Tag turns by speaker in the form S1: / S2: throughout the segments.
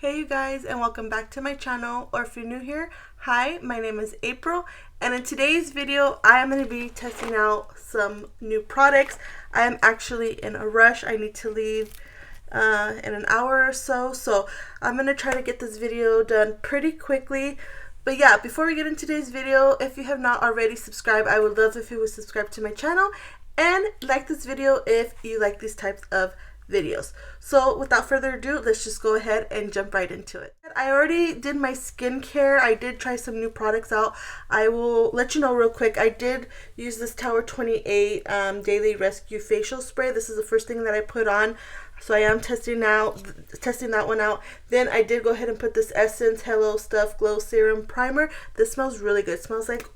S1: Hey you guys, and welcome back to my channel, or if you're new here, hi, my name is April, and in today's video I am going to be testing out some new products. I am actually in a rush. I need to leave in an hour or so I'm going to try to get this video done pretty quickly. But yeah, before we get into today's video, if you have not already subscribed, I would love if you would subscribe to my channel and like this video if you like these types of videos. So without further ado, let's just go ahead and jump right into it. I already did my skincare. I did try some new products out. I will let you know real quick. I did use this Tower 28 Daily Rescue Facial Spray. This is the first thing that I put on. So I am testing that one out. Then I did go ahead and put this Essence Hello Stuff Glow Serum Primer. This smells really good. It smells like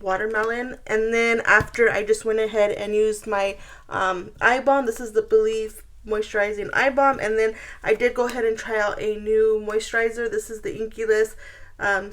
S1: watermelon. And then after, I just went ahead and used my eye balm. This is the Believe moisturizing eye balm. And then I did go ahead and try out a new moisturizer. This is the Inkless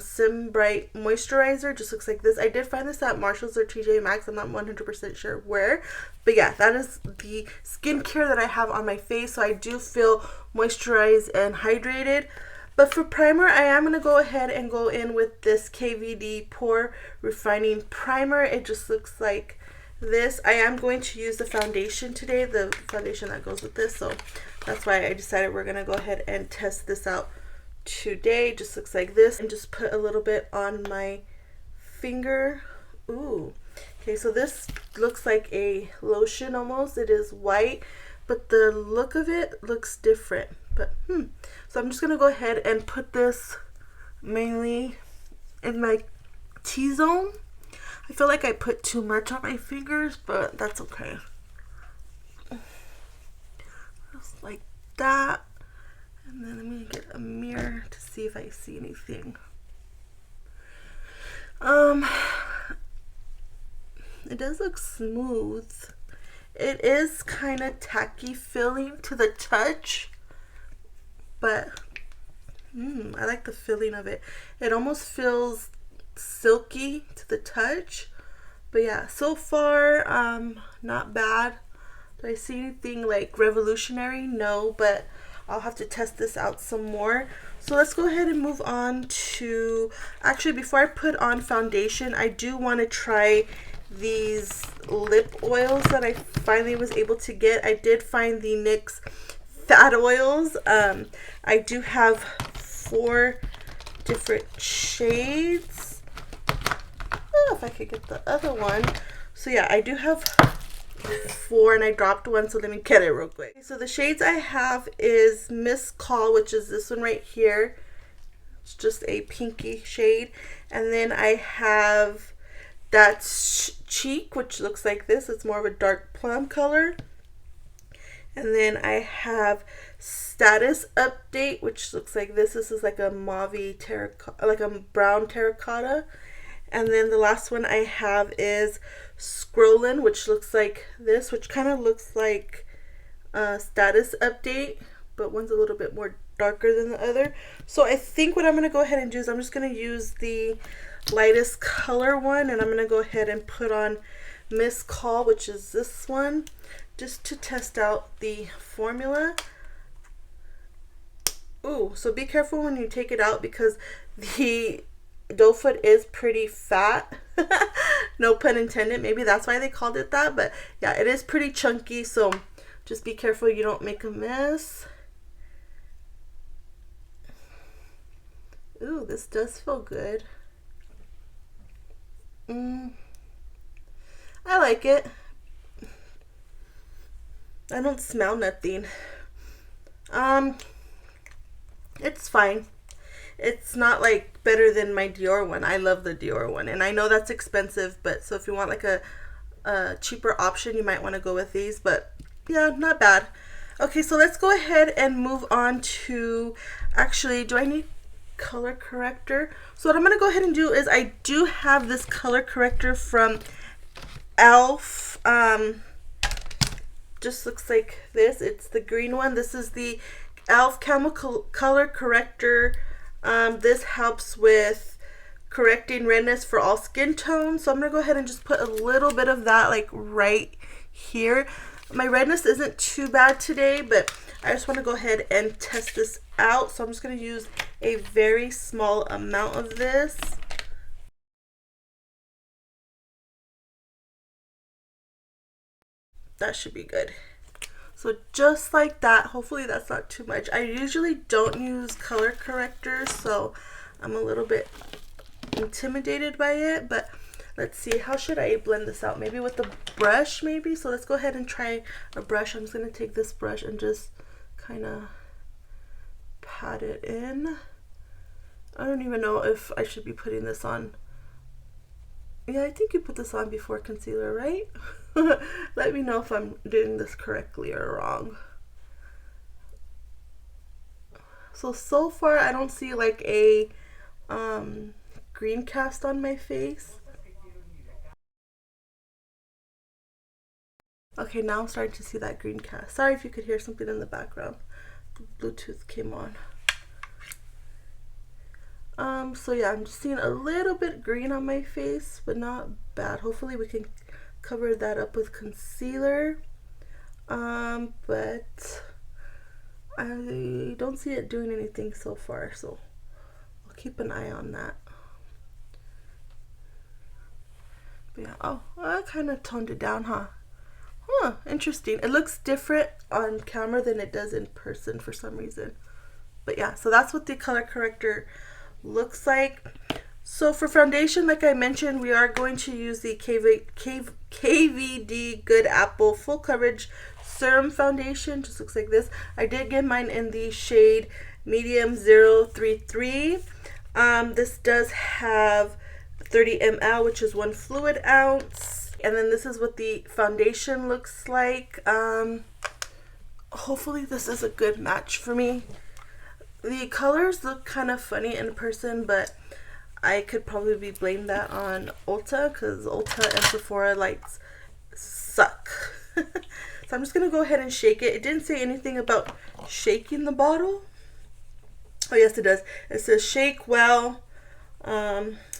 S1: Sim Bright moisturizer. Just looks like this. I did find this at Marshall's or TJ Maxx. I'm not 100% sure where, but yeah, that is the skincare that I have on my face, so I do feel moisturized and hydrated. But for primer, I am going to go ahead and go in with this KVD Pore Refining Primer. It just looks like this. I am going to use the foundation today, the foundation that goes with this, so that's why I decided we're going to go ahead and test this out today. Just looks like this, and just put a little bit on my finger. Ooh, okay, so this looks like a lotion almost. It is white, but the look of it looks different. But so I'm just gonna go ahead and put this mainly in my T-zone. I feel like I put too much on my fingers, but that's okay. Just like that. And then I'm going to get a mirror to see if I see anything. It does look smooth. It is kind of tacky feeling to the touch, but I like the feeling of it. It almost feels silky to the touch. But yeah, so far, not bad. Do I see anything like revolutionary? No, but I'll have to test this out some more. So let's go ahead and move on to, actually before I put on foundation, I do want to try these lip oils that I finally was able to get. I did find the NYX Fat Oils. I do have 4 different shades. Oh, if I could get the other one. So yeah, I do have 4 and I dropped one, so let me get it real quick. So the shades I have is Miss Call, which is this one right here. It's just a pinky shade. And then I have that Cheek, which looks like this. It's more of a dark plum color. And then I have Status Update, which looks like this. This is like a mauve terracotta, like a brown terracotta. And then the last one I have is Scrollin', which looks like this, which kind of looks like Status Update, but one's a little bit more darker than the other. So I think what I'm going to go ahead and do is I'm just going to use the lightest color one, and I'm going to go ahead and put on Miss Call, which is this one, just to test out the formula. Ooh, so be careful when you take it out because the doe foot is pretty fat. No pun intended. Maybe that's why they called it that, but yeah, it is pretty chunky, so just be careful you don't make a mess. Ooh, this does feel good. I like it. I don't smell nothing. It's fine. It's not like better than my Dior one. I love the Dior one, and I know that's expensive, but so if you want like a cheaper option, you might want to go with these. But yeah, not bad. Okay, so let's go ahead and move on to, actually, do I need color corrector? So what I'm going to go ahead and do is I do have this color corrector from Elf. Just looks like this. It's the green one. This is the Elf Chemical Color Corrector. This helps with correcting redness for all skin tones. So I'm going to go ahead and just put a little bit of that like right here. My redness isn't too bad today, but I just want to go ahead and test this out. So I'm just going to use a very small amount of this. That should be good. So just like that, hopefully that's not too much. I usually don't use color correctors, so I'm a little bit intimidated by it, but let's see, how should I blend this out? Maybe with a brush, maybe? So let's go ahead and try a brush. I'm just going to take this brush and just kind of pat it in. I don't even know if I should be putting this on. Yeah, I think you put this on before concealer, right? Let me know if I'm doing this correctly or wrong. So far I don't see like a green cast on my face. Okay, now I'm starting to see that green cast. Sorry if you could hear something in the background. The Bluetooth came on. So yeah, I'm just seeing a little bit green on my face, but not bad. Hopefully we can cover that up with concealer. But I don't see it doing anything so far, so I'll keep an eye on that. But yeah, oh, I kind of toned it down, huh? Huh, interesting. It looks different on camera than it does in person for some reason. But yeah, so that's what the color corrector looks like. So for foundation, like I mentioned, we are going to use the KVD Good Apple Full Coverage Serum Foundation. Just looks like this. I did get mine in the shade Medium 033. This does have 30 ml, which is 1 fluid ounce. And then this is what the foundation looks like. Hopefully this is a good match for me. The colors look kind of funny in person, but I could probably blame that on Ulta, because Ulta and Sephora lights suck. So I'm just going to go ahead and shake it. It didn't say anything about shaking the bottle. Oh yes, it does. It says shake well,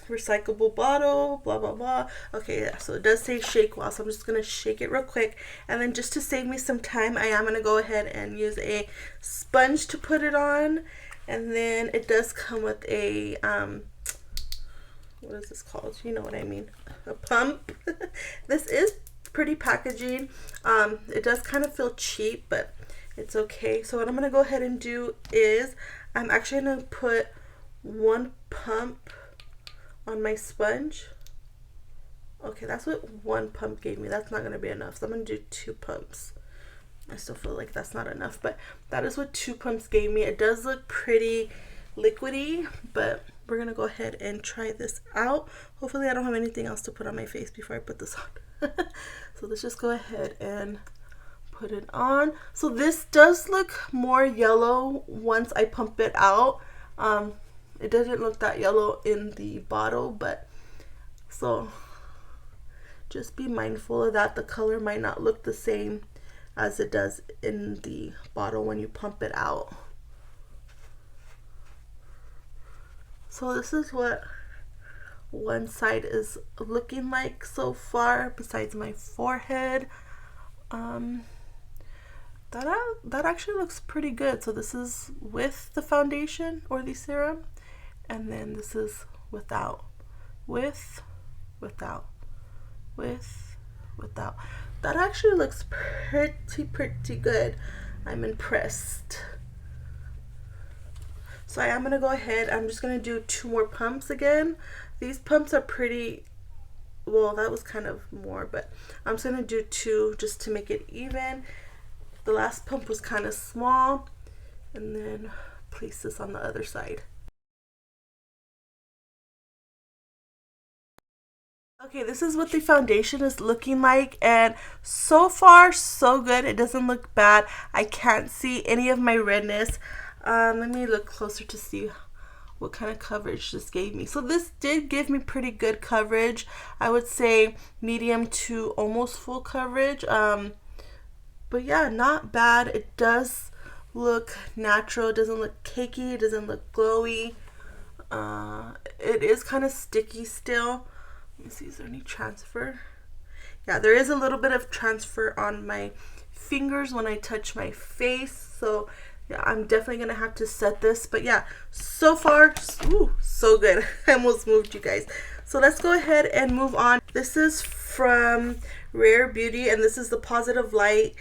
S1: recyclable bottle, blah blah blah. Okay, yeah, so it does say shake well, so I'm just gonna shake it real quick, and then just to save me some time, I am gonna go ahead and use a sponge to put it on. And then it does come with a what is this called? You know what I mean, a pump. This is pretty packaging. It does kind of feel cheap, but it's okay. So what I'm gonna go ahead and do is I'm actually gonna put 1 pump on my sponge. Okay, that's what 1 pump gave me. That's not going to be enough, so I'm going to do 2 pumps. I still feel like that's not enough, but that is what 2 pumps gave me. It does look pretty liquidy, but we're going to go ahead and try this out. Hopefully I don't have anything else to put on my face before I put this on. So let's just go ahead and put it on. So this does look more yellow once I pump it out. It doesn't look that yellow in the bottle, but so just be mindful of that. The color might not look the same as it does in the bottle when you pump it out. So this is what one side is looking like so far, besides my forehead. That actually looks pretty good. So this is with the foundation or the serum, and then this is without. With, without, with, without. That actually looks pretty good. I'm impressed. So I am going to go ahead. I'm just going to do 2 more pumps again. These pumps are pretty, well, that was kind of more, but I'm just going to do 2 just to make it even. The last pump was kind of small, and then place this on the other side. Okay, this is what the foundation is looking like, and so far so good. It doesn't look bad. I can't see any of my redness. Let me look closer to see what kind of coverage this gave me. So this did give me pretty good coverage. I would say medium to almost full coverage. But yeah, not bad. It does look natural. It doesn't look cakey. It doesn't look glowy. It is kind of sticky still. Let me see, is there any transfer? Yeah, there is a little bit of transfer on my fingers when I touch my face. So yeah, I'm definitely gonna have to set this. But yeah, so far, ooh, so good. I almost moved you guys. So let's go ahead and move on. This is from Rare Beauty, and this is the Positive Light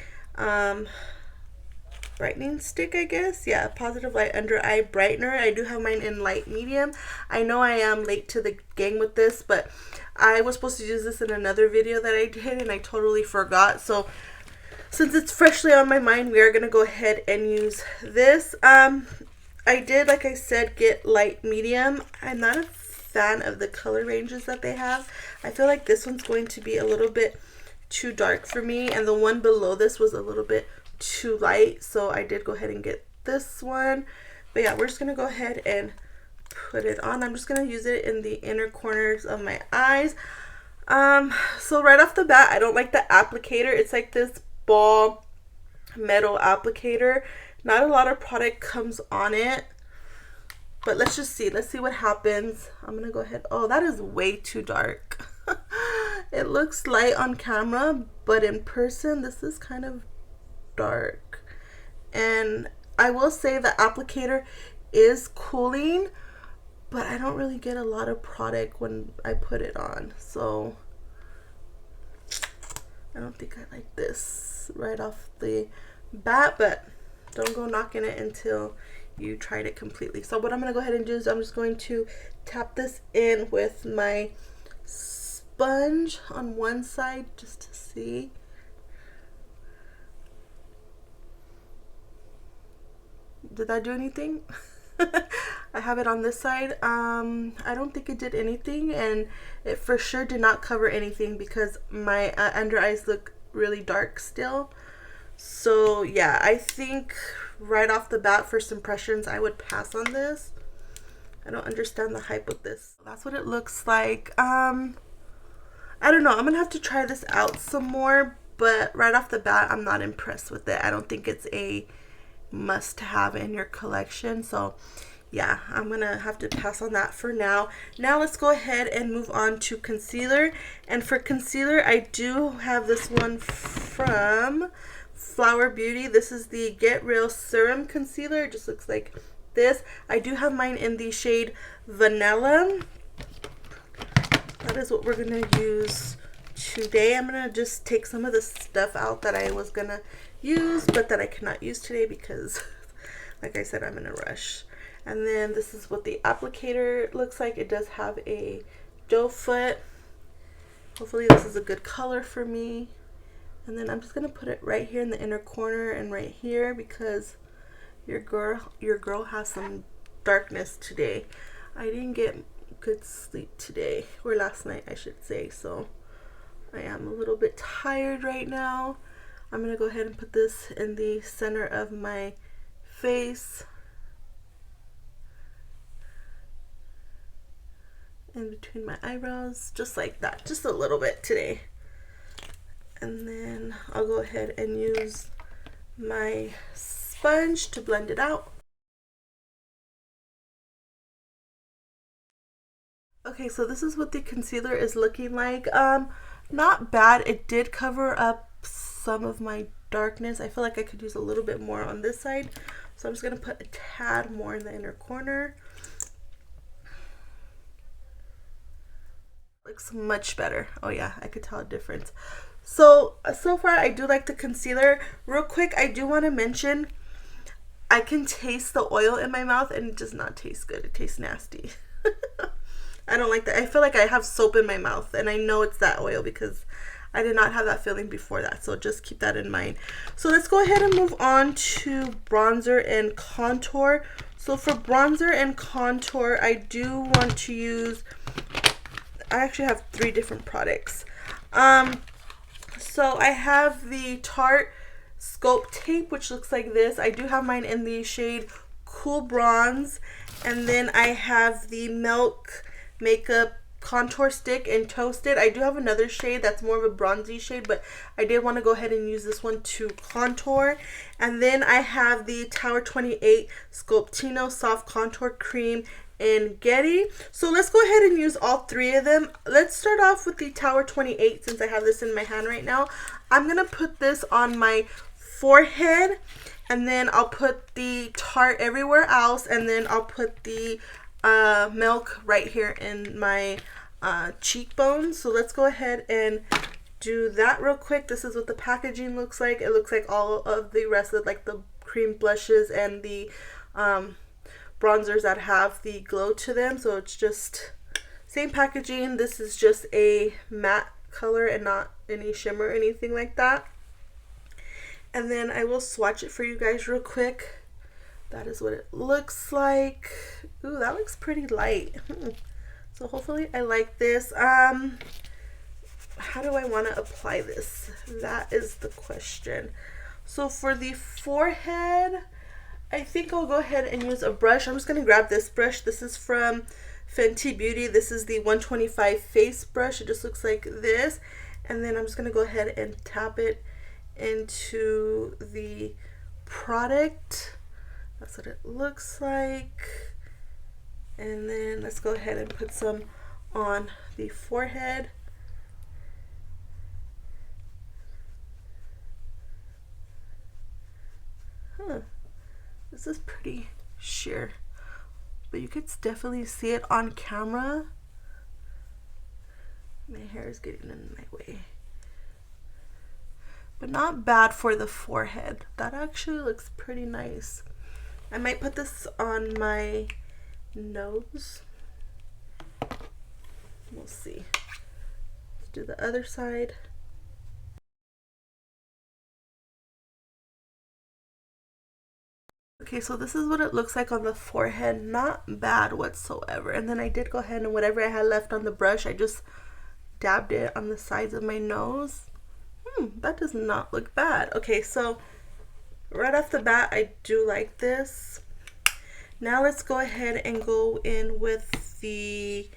S1: brightening stick, I guess. Yeah, Positive Light under eye brightener. I do have mine in light medium. I know I am late to the game with this, but I was supposed to use this in another video that I did and I totally forgot. So since it's freshly on my mind, we are gonna go ahead and use this. I did, like I said, get light medium. I'm not a fan of the color ranges that they have. I feel like this one's going to be a little bit too dark for me, and the one below this was a little bit too light, so I did go ahead and get this one. But yeah, we're just gonna go ahead and put it on. I'm just gonna use it in the inner corners of my eyes. So right off the bat, I don't like the applicator. It's like this ball metal applicator. Not a lot of product comes on it, but let's just see. Let's see what happens. I'm gonna go ahead. Oh, that is way too dark. It looks light on camera, but in person this is kind of dark. And I will say the applicator is cooling, but I don't really get a lot of product when I put it on, so I don't think I like this right off the bat. But don't go knocking it until you tried it completely. So what I'm going to go ahead and do is I'm just going to tap this in with my sponge on one side just to see. Did that do anything? I have it on this side. I don't think it did anything, and it for sure did not cover anything because my under eyes look really dark still. So yeah, I think right off the bat, first impressions, I would pass on this. I don't understand the hype with this. That's what it looks like. I don't know. I'm gonna have to try this out some more, but right off the bat, I'm not impressed with it. I don't think it's a must have in your collection. So yeah, I'm gonna have to pass on that for now. Now let's go ahead and move on to concealer. And for concealer, I do have this one from Flower Beauty. This is the Get Real Serum Concealer. It just looks like this. I do have mine in the shade Vanilla. That is what we're gonna use today. I'm gonna just take some of the stuff out that I was gonna use but that I cannot use today because like I said, I'm in a rush. And then this is what the applicator looks like. It does have a doe foot. Hopefully this is a good color for me. And then I'm just gonna put it right here in the inner corner and right here because your girl has some darkness today. I didn't get good sleep today, or last night I should say, so I am a little bit tired right now. I'm gonna go ahead and put this in the center of my face, in between my eyebrows, just like that, just a little bit today. And then I'll go ahead and use my sponge to blend it out. Okay, so this is what the concealer is looking like. Not bad. It did cover up some of my darkness. I feel like I could use a little bit more on this side, so I'm just gonna put a tad more in the inner corner. Looks much better. Oh yeah, I could tell a difference. So far I do like the concealer. Real quick, I do want to mention I can taste the oil in my mouth and it does not taste good. It tastes nasty. I don't like that. I feel like I have soap in my mouth, and I know it's that oil because I did not have that feeling before that, so just keep that in mind. So let's go ahead and move on to bronzer and contour. So for bronzer and contour, I do want to use, I actually have 3 different products. So I have the Tarte Sculpt Tape, which looks like this. I do have mine in the shade Cool Bronze, and then I have the Milk Makeup Contour Stick in Toasted. I do have another shade that's more of a bronzy shade, but I did want to go ahead and use this one to contour. And then I have the Tower 28 Sculptino Soft Contour Cream in Getty. So let's go ahead and use all 3 of them. Let's start off with the Tower 28 since I have this in my hand right now. I'm going to put this on my forehead, and then I'll put the Tarte everywhere else, and then I'll put the milk right here in my cheekbones. So let's go ahead and do that real quick. This is what the packaging looks like. It looks like all of the rest of like the cream blushes and the bronzers that have the glow to them. So it's just same packaging. This is just a matte color and not any shimmer or anything like that. And then I will swatch it for you guys real quick. That is what it looks like. Ooh, that looks pretty light. So hopefully I like this. How do I want to apply this? That is the question. So for the forehead, I think I'll go ahead and use a brush. I'm just going to grab this brush. This is from Fenty Beauty. This is the 125 face brush. It just looks like this. And then I'm just going to go ahead and tap it into the product. That's what it looks like. And then let's go ahead and put some on the forehead. This is pretty sheer, but you could definitely see it on camera. My hair is getting in my way, but not bad for the forehead. That actually looks pretty nice. I might put this on my nose. We'll see. Let's do the other side. Okay, so this is what it looks like on the forehead. Not bad whatsoever. And then I did go ahead and whatever I had left on the brush, I just dabbed it on the sides of my nose. That does not look bad. Okay, so right off the bat, I do like this. Now let's go ahead and go in with the,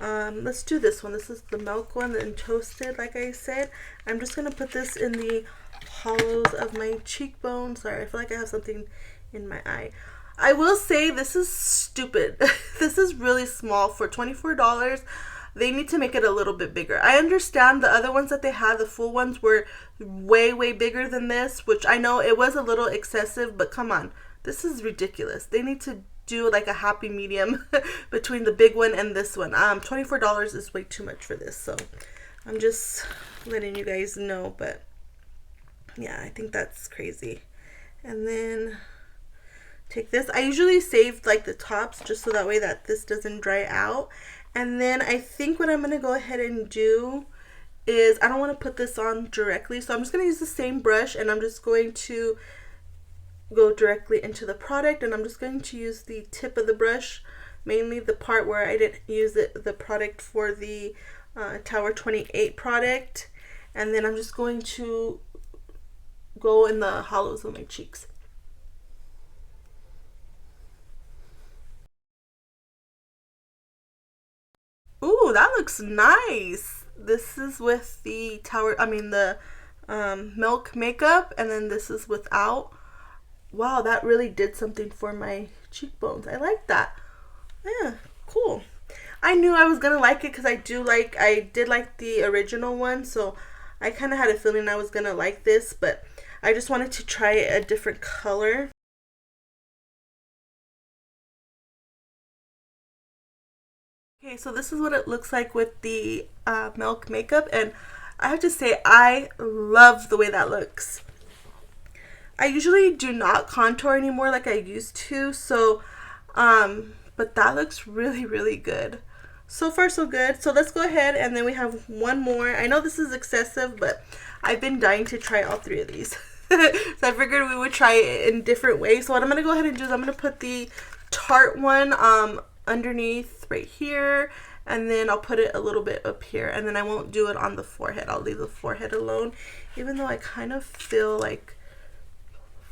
S1: let's do this one. This is the milk one and toasted, like I said. I'm just going to put this in the hollows of my cheekbone. Sorry, I feel like I have something in my eye. I will say this is stupid. This is really small for $24. They need to make it a little bit bigger. I understand the other ones that they had, the full ones, were way bigger than this, which I know it was a little excessive, but come on, this is ridiculous. They need to do like a happy medium between the big one and this one. $24 is way too much for this, so I'm just letting you guys know. But yeah, I think that's crazy. And then take this. I usually save like the tops just so that way that this doesn't dry out. And then I think what I'm going to go ahead and do is, I don't want to put this on directly, so I'm just going to use the same brush and I'm just going to go directly into the product, and I'm just going to use the tip of the brush, mainly the part where I didn't use the product for the Tower 28 product, and then I'm just going to go in the hollows of my cheeks. Ooh, that looks nice. This is with the milk makeup, and then this is without. Wow, that really did something for my cheekbones. I like that. Yeah, cool. I knew I was gonna like it because I did like the original one, so I kind of had a feeling I was gonna like this, but I just wanted to try a different color. Okay, so this is what it looks like with the milk makeup, and I have to say I love the way that looks. I usually do not contour anymore like I used to, so but that looks really good. So far so good. So let's go ahead, and then we have one more. I know this is excessive, but I've been dying to try all three of these. So I figured we would try it in different ways. So what I'm going to go ahead and do is I'm going to put the Tarte one underneath right here, and then I'll put it a little bit up here, and then I won't do it on the forehead. I'll leave the forehead alone, even though I kind of feel like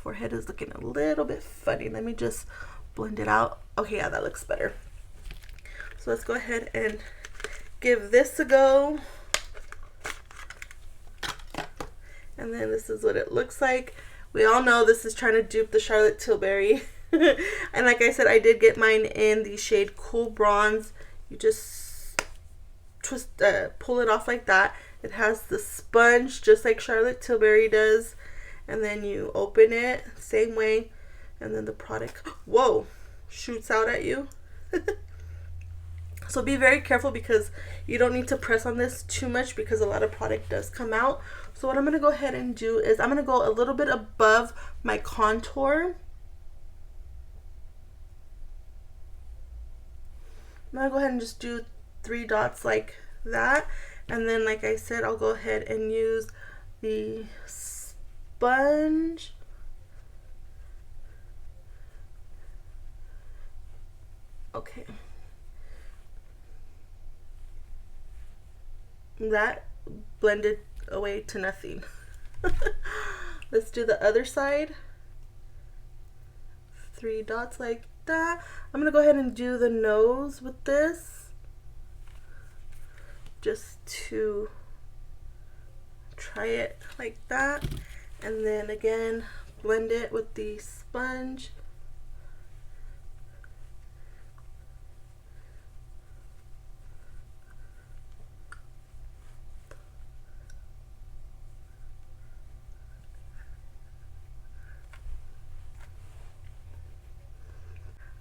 S1: forehead is looking a little bit funny. Let me just blend it out. Okay, yeah, that looks better. So let's go ahead and give this a go. And then this is what it looks like. We all know this is trying to dupe the Charlotte Tilbury. And like I said, I did get mine in the shade Cool Bronze. You just pull it off like that. It has the sponge just like Charlotte Tilbury does. and then you open it same way, and then the product, whoa, shoots out at you. So be very careful because you don't need to press on this too much because a lot of product does come out. So what I'm going to go ahead and do is I'm going to go a little bit above my contour. I'm going to go ahead and just do 3 dots like that. And then, like I said, I'll go ahead and use the sponge. Okay. That blended away to nothing. Let's do the other side. 3 dots like that. I'm gonna go ahead and do the nose with this, just to try it like that, and then again blend it with the sponge.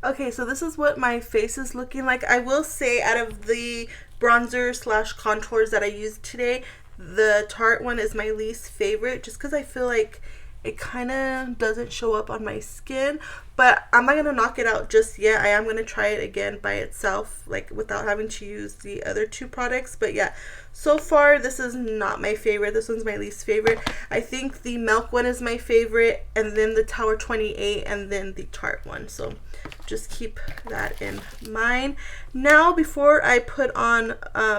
S1: Okay, so this is what my face is looking like. I will say, out of the bronzer slash contours that I used today, the Tarte one is my least favorite, just because I feel like it kind of doesn't show up on my skin. But I'm not going to knock it out just yet. I am going to try it again by itself, like without having to use the other 2 products. But yeah, so far this is not my favorite. This one's my least favorite. I think the Milk one is my favorite, and then the Tower 28, and then the Tarte one. So just keep that in mind. Now, before I put on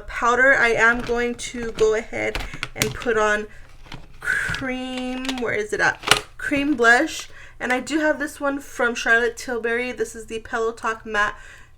S1: powder, I am going to go ahead and put on cream. Where is it at? Cream blush. And I do have this one from Charlotte Tilbury. This is the Pillow Talk Matte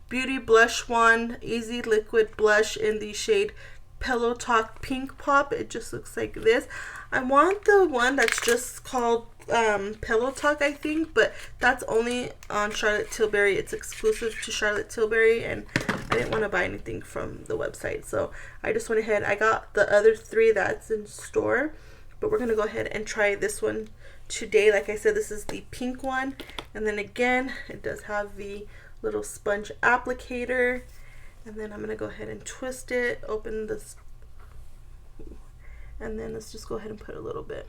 S1: Beauty Blush Wand Easy Liquid Blush in the shade Pillow Talk Pink Pop. It just looks like this. I want the one that's just called Pillow Talk, I think, but that's only on Charlotte Tilbury. It's exclusive to Charlotte Tilbury, and I didn't want to buy anything from the website, so I just went ahead. I got the other 3 that's in store, but we're gonna go ahead and try this one today. Like I said, this is the pink one, and then again it does have the little sponge applicator, and then I'm gonna go ahead and twist it, open this, and then let's just go ahead and put a little bit.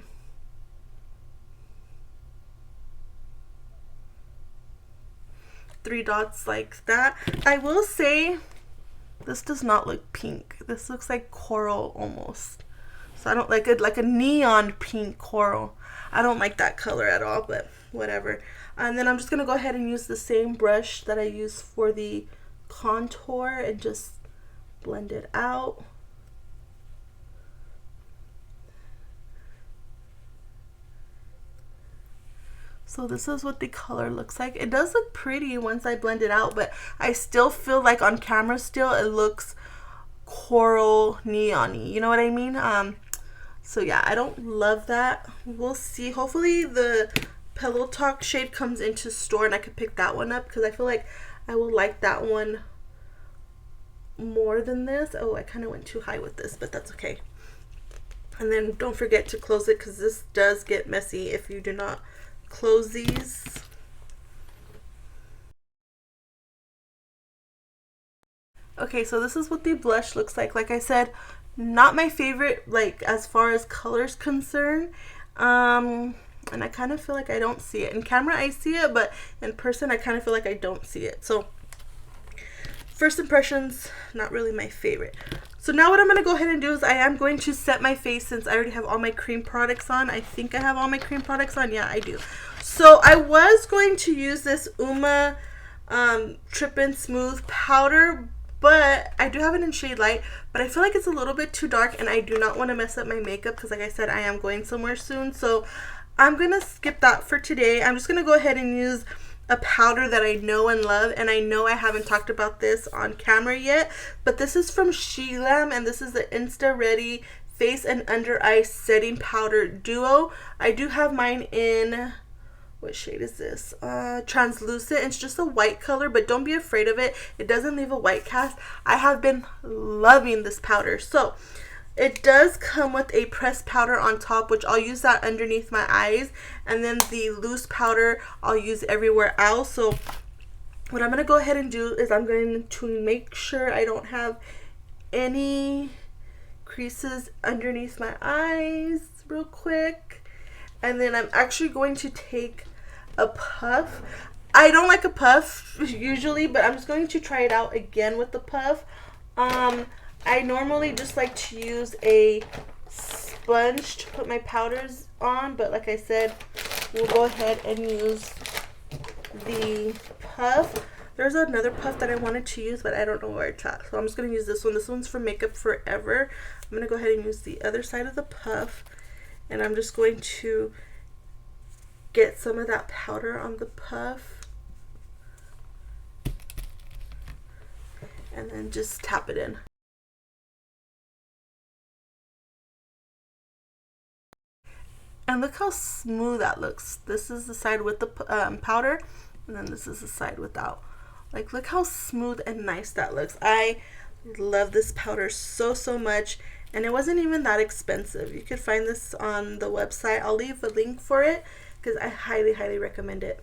S1: Three dots like that. I will say this does not look pink. This looks like coral almost. So I don't like it, like a neon pink coral. I don't like that color at all, but whatever. And then I'm just going to go ahead and use the same brush that I used for the contour and just blend it out. So this is what the color looks like. It does look pretty once I blend it out, but I still feel like on camera still it looks coral neon-y. You know what I mean? So yeah, I don't love that. We'll see. Hopefully the Pillow Talk shade comes into store and I could pick that one up, because I feel like I will like that one more than this. Oh, I kind of went too high with this, but that's okay. And then don't forget to close it, because this does get messy if you do not close these. Okay, so this is what the blush looks like. Like I said, not my favorite, like as far as colors concerned. And I kind of feel like I don't see it. In camera I see it, but in person I kind of feel like I don't see it. So first impressions, not really my favorite. So now what I'm going to go ahead and do is I am going to set my face, since I already have all my cream products on. I think I have all my cream products on. Yeah, I do. So I was going to use this Uma Trip and Smooth powder, but I do have it in shade light, but I feel like it's a little bit too dark, and I do not want to mess up my makeup, because like I said, I am going somewhere soon. So I'm going to skip that for today. I'm just going to go ahead and use a powder that I know and love, and I know I haven't talked about this on camera yet, but this is from Shelam, and this is the Insta Ready Face and Under Eye Setting Powder Duo. I do have mine in, what shade is this? Translucent. It's just a white color, but don't be afraid of it. It doesn't leave a white cast. I have been loving this powder. So It does come with a pressed powder on top, which I'll use that underneath my eyes, and then the loose powder I'll use everywhere else. So what I'm going to go ahead and do is I'm going to make sure I don't have any creases underneath my eyes real quick. And then I'm actually going to take a puff. I don't like a puff usually, but I'm just going to try it out again with the puff. I normally just like to use a sponge to put my powders on, but like I said, we'll go ahead and use the puff. There's another puff that I wanted to use, but I don't know where it's at, so I'm just going to use this one. This one's for Makeup Forever. I'm going to go ahead and use the other side of the puff, and I'm just going to get some of that powder on the puff, and then just tap it in. And look how smooth that looks. This is the side with the powder, and then this is the side without. Like, look how smooth and nice that looks. I love this powder so much, and it wasn't even that expensive. You could find this on the website. I'll leave a link for it because I highly recommend it.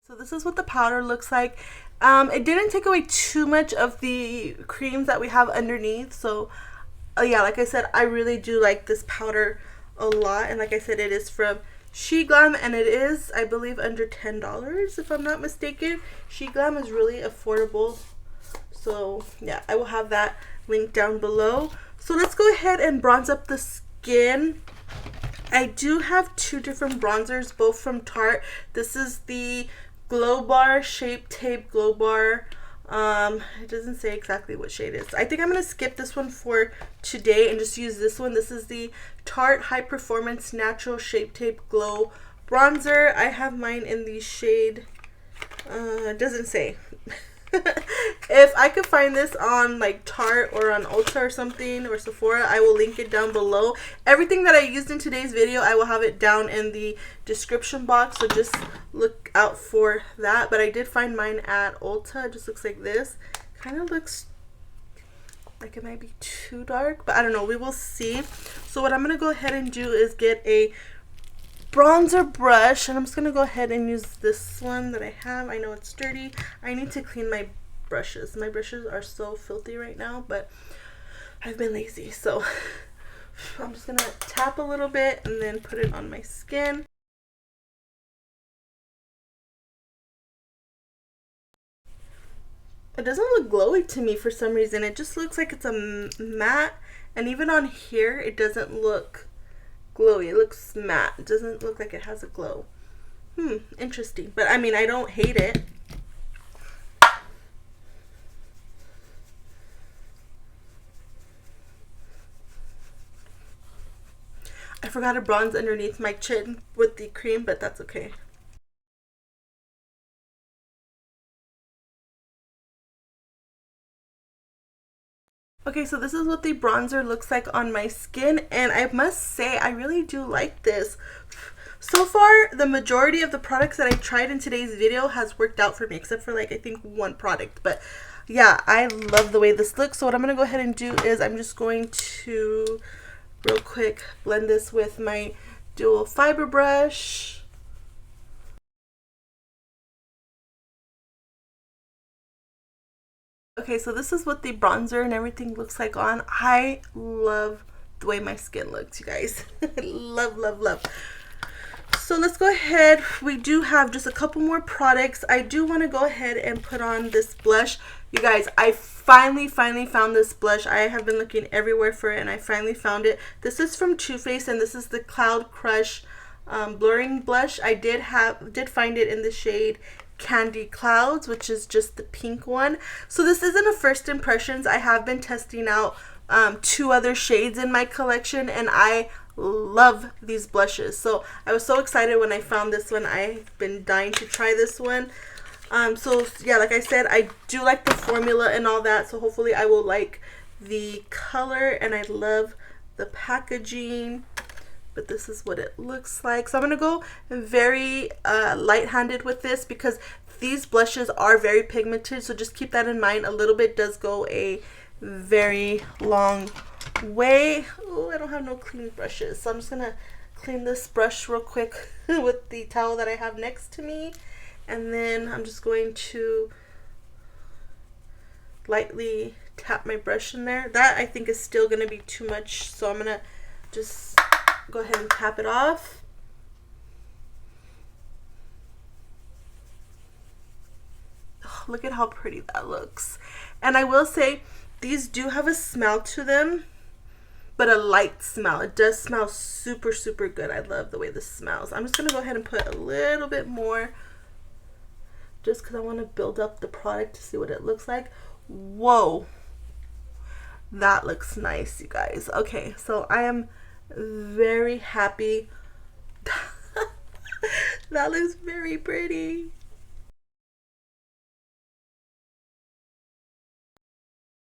S1: So this is what the powder looks like. It didn't take away too much of the creams that we have underneath. So yeah, like I said, I really do like this powder a lot. And like I said, it is from SheGlam, and it is, I believe, under $10 if I'm not mistaken. SheGlam is really affordable. So yeah, I will have that link down below. So let's go ahead and bronze up the skin. I do have two different bronzers, both from Tarte. This is the Glow Bar Shape Tape Glow Bar. It doesn't say exactly what shade it is. I think I'm going to skip this one for today and just use this one. This is the Tarte High Performance Natural Shape Tape Glow Bronzer. I have mine in the shade, it doesn't say. If I could find this on like Tarte or on Ulta or something, or Sephora, I will link it down below. Everything that I used in today's video, I will have it down in the description box, so just look out for that. But I did find mine at Ulta. It just looks like this. Kind of looks like it might be too dark, but I don't know, we will see. So what I'm going to go ahead and do is get a bronzer brush, and I'm just going to go ahead and use this one that I have. I know it's dirty. I need to clean my brushes. My brushes are so filthy right now, but I've been lazy. So I'm just going to tap a little bit and then put it on my skin. It doesn't look glowy to me for some reason. It just looks like it's a matte, and even on here it doesn't look glowy. It looks matte. It doesn't look like it has a glow. Interesting. But I mean, I don't hate it. I forgot to bronze underneath my chin with the cream, but that's okay. Okay, so this is what the bronzer looks like on my skin, and I must say I really do like this. So far, the majority of the products that I tried in today's video has worked out for me, except for like I think one product. But yeah, I love the way this looks. So what I'm going to go ahead and do is I'm just going to real quick blend this with my dual fiber brush. Okay, so this is what the bronzer and everything looks like on. I love the way my skin looks, you guys. love. So let's go ahead. We do have just a couple more products. I do want to go ahead and put on this blush. You guys, I finally found this blush. I have been looking everywhere for it, and I finally found it. This is from Too Faced, and this is the Cloud Crush blurring blush. I did find it in the shade Candy Clouds, which is just the pink one. So this isn't a first impressions. I have been testing out two other shades in my collection, and I love these blushes. So I was so excited when I found this one. I've been dying to try this one. So yeah, like I said, I do like the formula and all that, so hopefully I will like the color, and I love the packaging. but this is what it looks like. So I'm going to go very light-handed with this because these blushes are very pigmented, so just keep that in mind. A little bit does go a very long way. Oh, I don't have no clean brushes, so I'm just going to clean this brush real quick with the towel that I have next to me. And then I'm just going to lightly tap my brush in there. That I think is still going to be too much, so I'm going to just go ahead and tap it off. Oh, look at how pretty that looks. And I will say, these do have a smell to them, but a light smell. It does smell super, super good. I love the way this smells. I'm just going to go ahead and put a little bit more just because I want to build up the product to see what it looks like. Whoa. That looks nice, you guys. Okay, so I am very happy. That looks very pretty.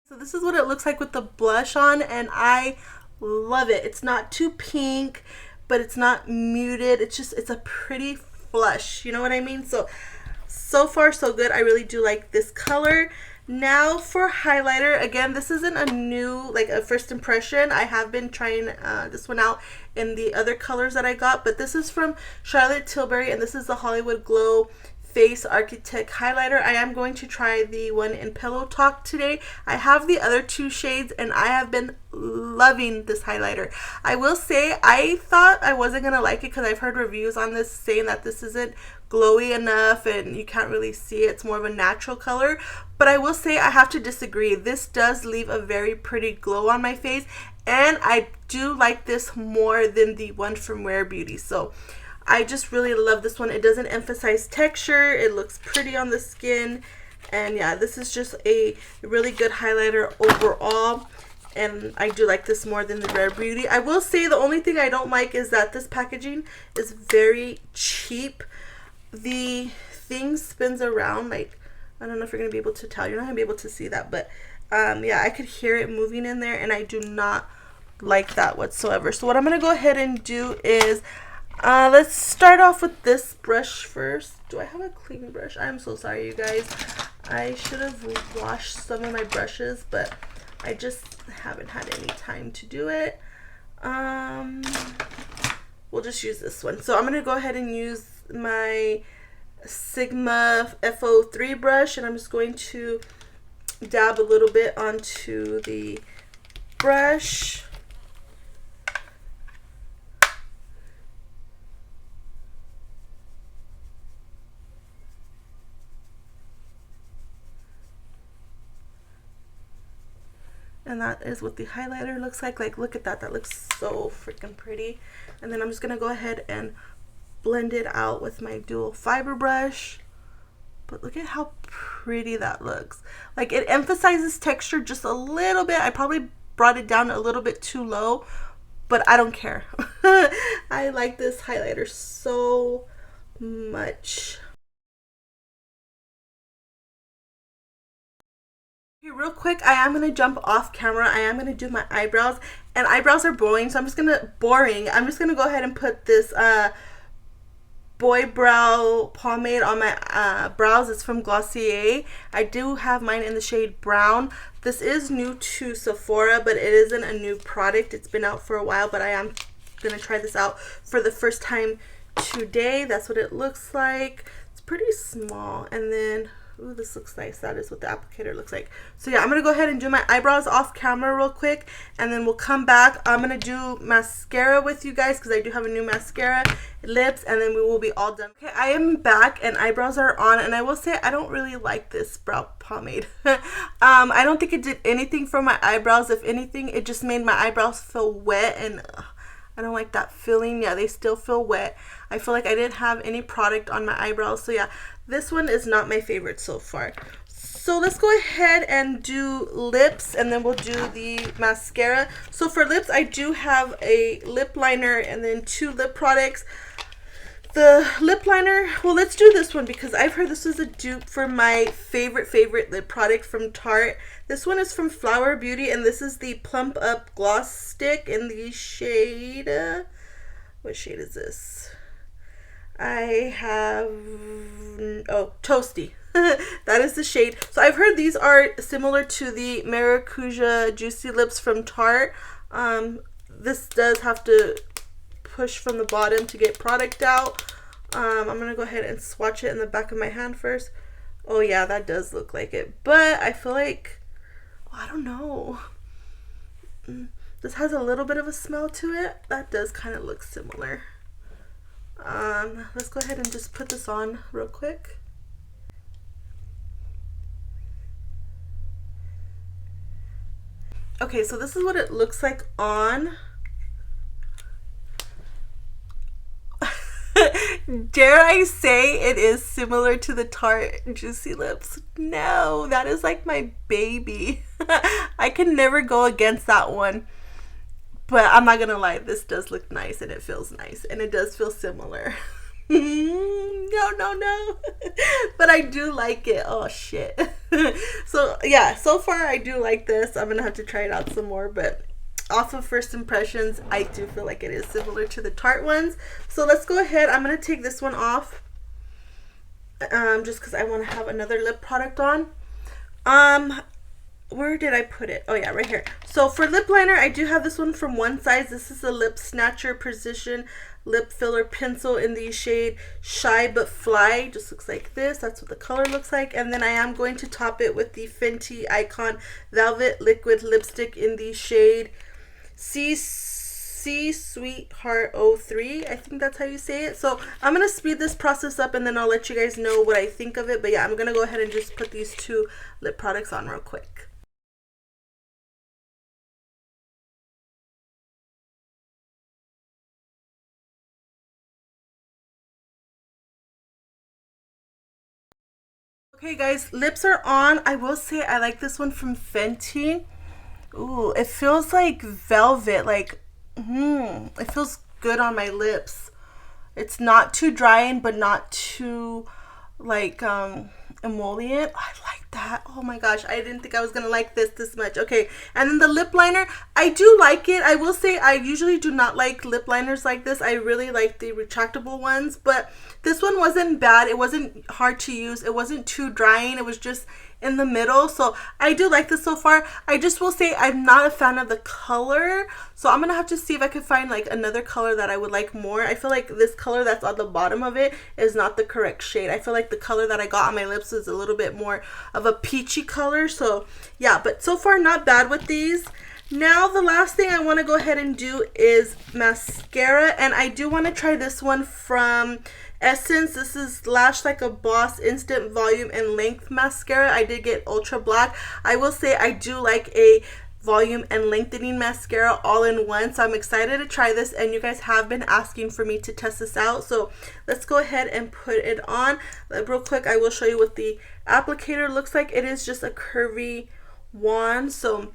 S1: So this is what it looks like with the blush on, and I love it. It's not too pink, but it's not muted. It's a pretty flush, you know what I mean? So far so good. I really do like this color. Now for highlighter, again, this isn't a new, like a first impression. I have been trying this one out in the other colors that I got, but this is from Charlotte Tilbury, and this is the Hollywood Glow Face Architect highlighter. I am going to try the one in Pillow Talk today. I have the other two shades, and I have been loving this highlighter. I will say, I thought I wasn't going to like it because I've heard reviews on this saying that this isn't glowy enough and you can't really see it. It's more of a natural color. But I will say I have to disagree. This does leave a very pretty glow on my face, and I do like this more than the one from Rare Beauty. So I just really love this one. It doesn't emphasize texture. It looks pretty on the skin. And yeah, this is just a really good highlighter overall. And I do like this more than the Rare Beauty. I will say the only thing I don't like is that this packaging is very cheap. The thing spins around, like, I don't know if you're going to be able to tell. You're not going to be able to see that. But yeah, I could hear it moving in there, and I do not like that whatsoever. So what I'm going to go ahead and do is let's start off with this brush first. Do I have a clean brush? I'm so sorry, you guys. I should have washed some of my brushes, but I just haven't had any time to do it. We'll just use this one. So I'm going to go ahead and use my Sigma FO3 brush, and I'm just going to dab a little bit onto the brush. And that is what the highlighter looks like. Like, look at that. That looks so freaking pretty. And then I'm just going to go ahead and blend it out with my dual fiber brush. But look at how pretty that looks. Like, it emphasizes texture just a little bit. I probably brought it down a little bit too low, but I don't care. I like this highlighter so much. Okay, real quick, I am going to jump off camera. I am going to do my eyebrows, and eyebrows are boring, so I'm just going to go ahead and put this Boy Brow Pomade on my brows. It's from Glossier. I do have mine in the shade brown. This is new to Sephora, but it isn't a new product. It's been out for a while, but I am going to try this out for the first time today. That's what it looks like. It's pretty small, and then ooh, this looks nice. That is what the applicator looks like. So yeah, I'm going to go ahead and do my eyebrows off camera real quick, and then we'll come back. I'm going to do mascara with you guys because I do have a new mascara, lips, and then we will be all done. Okay, I am back and eyebrows are on, and I will say I don't really like this brow pomade. I don't think it did anything for my eyebrows. If anything, it just made my eyebrows feel wet, and I don't like that feeling. Yeah, they still feel wet. I feel like I didn't have any product on my eyebrows. So yeah, this one is not my favorite so far. So let's go ahead and do lips, and then we'll do the mascara. So for lips, I do have a lip liner and then 2 lip products. The lip liner, well, let's do this one because I've heard this is a dupe for my favorite lip product from Tarte. This one is from Flower Beauty, and this is the Plump Up Gloss Stick in the shade what shade is this? I have, oh, Toasty. That is the shade. So I've heard these are similar to the Maracuja Juicy Lips from Tarte. This does have to push from the bottom to get product out. I'm gonna go ahead and swatch it in the back of my hand first. Oh yeah, that does look like it, but I feel like, I don't know, this has a little bit of a smell to it. That does kind of look similar. Let's go ahead and just put this on real quick. Okay, so this is what it looks like on. Dare I say it is similar to the Tarte Juicy Lips? No, that is like my baby. I can never go against that one. But I'm not gonna lie, this does look nice and it feels nice and it does feel similar. No. But I do like it. Oh shit. So yeah, so far I do like this. I'm gonna have to try it out some more, but off of first impressions, I do feel like it is similar to the Tarte ones. So let's go ahead. I'm gonna take this one off, just because I want to have another lip product on. Where did I put it? Oh yeah, right here. So for lip liner, I do have this one from One Size. This is a Lip Snatcher Precision Lip Filler Pencil in the shade Shy But Fly. Just looks like this. That's what the color looks like. And then I am going to top it with the Fenty Icon Velvet Liquid Lipstick in the shade C Sweetheart 03. I think that's how you say it. So I'm going to speed this process up and then I'll let you guys know what I think of it. But yeah, I'm going to go ahead and just put these two lip products on real quick. Okay guys, lips are on. I will say I like this one from Fenty. Ooh, it feels like velvet, like, it feels good on my lips. It's not too drying, but not too, like, emollient. I like that. Oh my gosh, I didn't think I was gonna like this much. Okay, and then the lip liner, I do like it. I will say I usually do not like lip liners like this. I really like the retractable ones, but this one wasn't bad. It wasn't hard to use. It wasn't too drying. It was just in the middle. So I do like this so far. I just will say I'm not a fan of the color. So I'm going to have to see if I can find like another color that I would like more. I feel like this color that's on the bottom of it is not the correct shade. I feel like the color that I got on my lips is a little bit more of a peachy color. So yeah, but so far not bad with these. Now the last thing I want to go ahead and do is mascara, and I do want to try this one from Essence. This is Lash Like a Boss Instant Volume and Length Mascara. I did get Ultra Black. I will say I do like a volume and lengthening mascara all in one, so I'm excited to try this, and you guys have been asking for me to test this out. So let's go ahead and put it on. Real quick, I will show you what the applicator looks like. It is just a curvy wand, so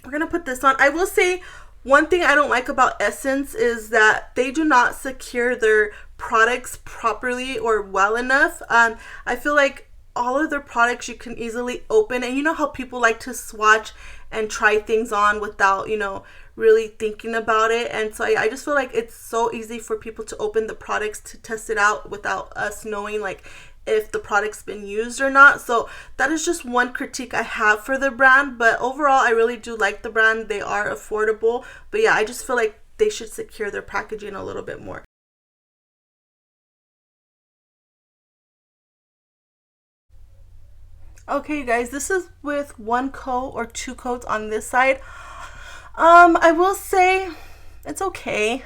S1: we're gonna put this on. I will say one thing I don't like about Essence is that they do not secure their products properly or well enough. I feel like all of their products you can easily open, and you know how people like to swatch and try things on without, you know, really thinking about it. And so I just feel like it's so easy for people to open the products to test it out without us knowing like if the product's been used or not. So that is just one critique I have for the brand, but overall I really do like the brand. They are affordable, but yeah, I just feel like they should secure their packaging a little bit more. Okay guys, this is with one coat or two coats on this side. I will say it's okay.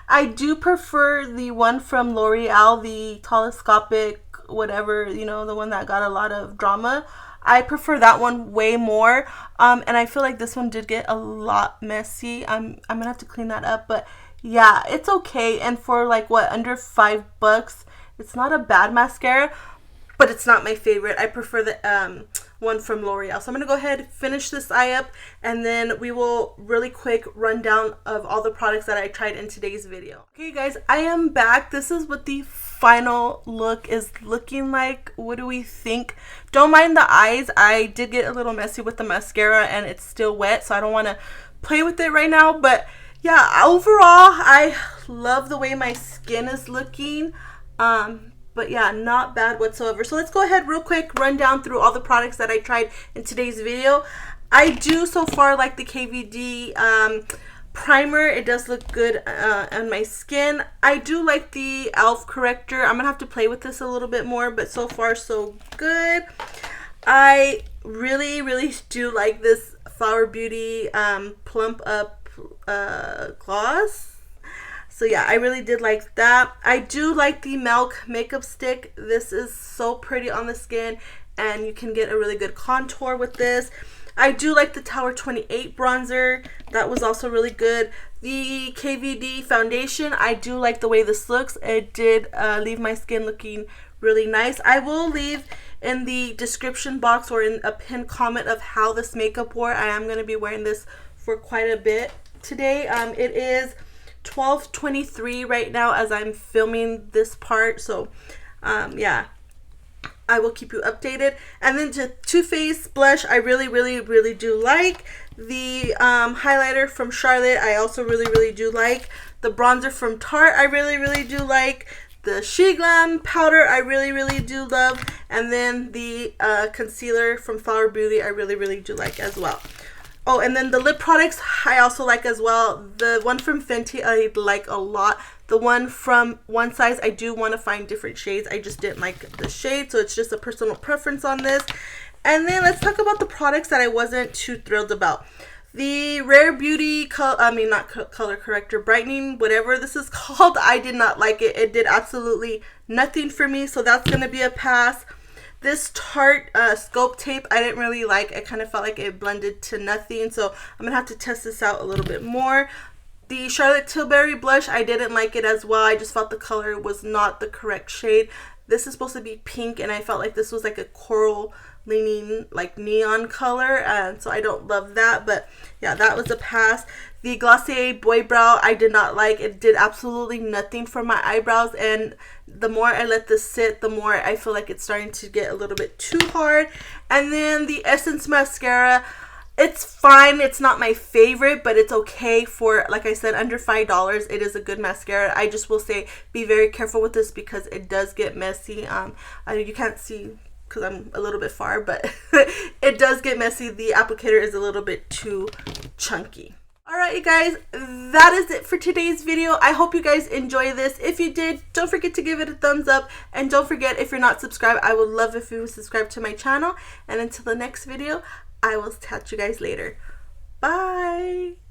S1: I do prefer the one from L'Oreal, the telescopic whatever, you know, the one that got a lot of drama. I prefer that one way more, and I feel like this one did get a lot messy. I'm gonna have to clean that up, but yeah, it's okay. And for like what, under $5, it's not a bad mascara, but it's not my favorite. I prefer the one from L'Oreal. So I'm gonna go ahead, finish this eye up, and then we will really quick run down of all the products that I tried in today's video. Okay guys, I am back. This is what the final look is looking like. What do we think? Don't mind the eyes. I did get a little messy with the mascara and it's still wet, so I don't want to play with it right now, but yeah, overall I love the way my skin is looking. But yeah, not bad whatsoever. So let's go ahead real quick, run down through all the products that I tried in today's video. I do so far like the KVD primer. It does look good on my skin. I do like the e.l.f. corrector. I'm gonna have to play with this a little bit more, but so far so good. I really do like this Flower Beauty Plump Up gloss. So yeah, I really did like that. I do like the Milk makeup stick. This is so pretty on the skin, and you can get a really good contour with this. I do like the Tower 28 bronzer. That was also really good. The KVD foundation, I do like the way this looks. It did leave my skin looking really nice. I will leave in the description box or in a pinned comment of how this makeup wore. I am going to be wearing this for quite a bit today. It is 12:23 right now as I'm filming this part. So yeah, I will keep you updated. And then to Too Faced blush, I really do like. The highlighter from Charlotte, I also really do like. The bronzer from Tarte, I really do like. The She Glam powder, I really do love. And then the concealer from Flower Beauty, I really do like as well. Oh, and then the lip products I also like as well. The one from Fenty I like a lot. The one from One Size, I do want to find different shades. I just didn't like the shade, so it's just a personal preference on this. And then let's talk about the products that I wasn't too thrilled about. The Rare Beauty, not color corrector, brightening, whatever this is called, I did not like it. It did absolutely nothing for me, so that's going to be a pass. This Tarte Scope Tape, I didn't really like. I kind of felt like it blended to nothing, so I'm going to have to test this out a little bit more. The Charlotte Tilbury blush, I didn't like it as well. I just felt the color was not the correct shade. This is supposed to be pink, and I felt like this was like a coral leaning like neon color, and so I don't love that. But yeah, that was a pass. The Glossier Boy Brow, I did not like. It did absolutely nothing for my eyebrows, and the more I let this sit, the more I feel like it's starting to get a little bit too hard. And then the Essence Mascara, it's fine. It's not my favorite, but it's okay for, like I said, under $5. It is a good mascara. I just will say be very careful with this because it does get messy. You can't see because I'm a little bit far, but it does get messy. The applicator is a little bit too chunky. Alright, you guys, that is it for today's video. I hope you guys enjoy this. If you did, don't forget to give it a thumbs up, and don't forget, if you're not subscribed, I would love if you would subscribe to my channel. And until the next video, I will catch you guys later. Bye!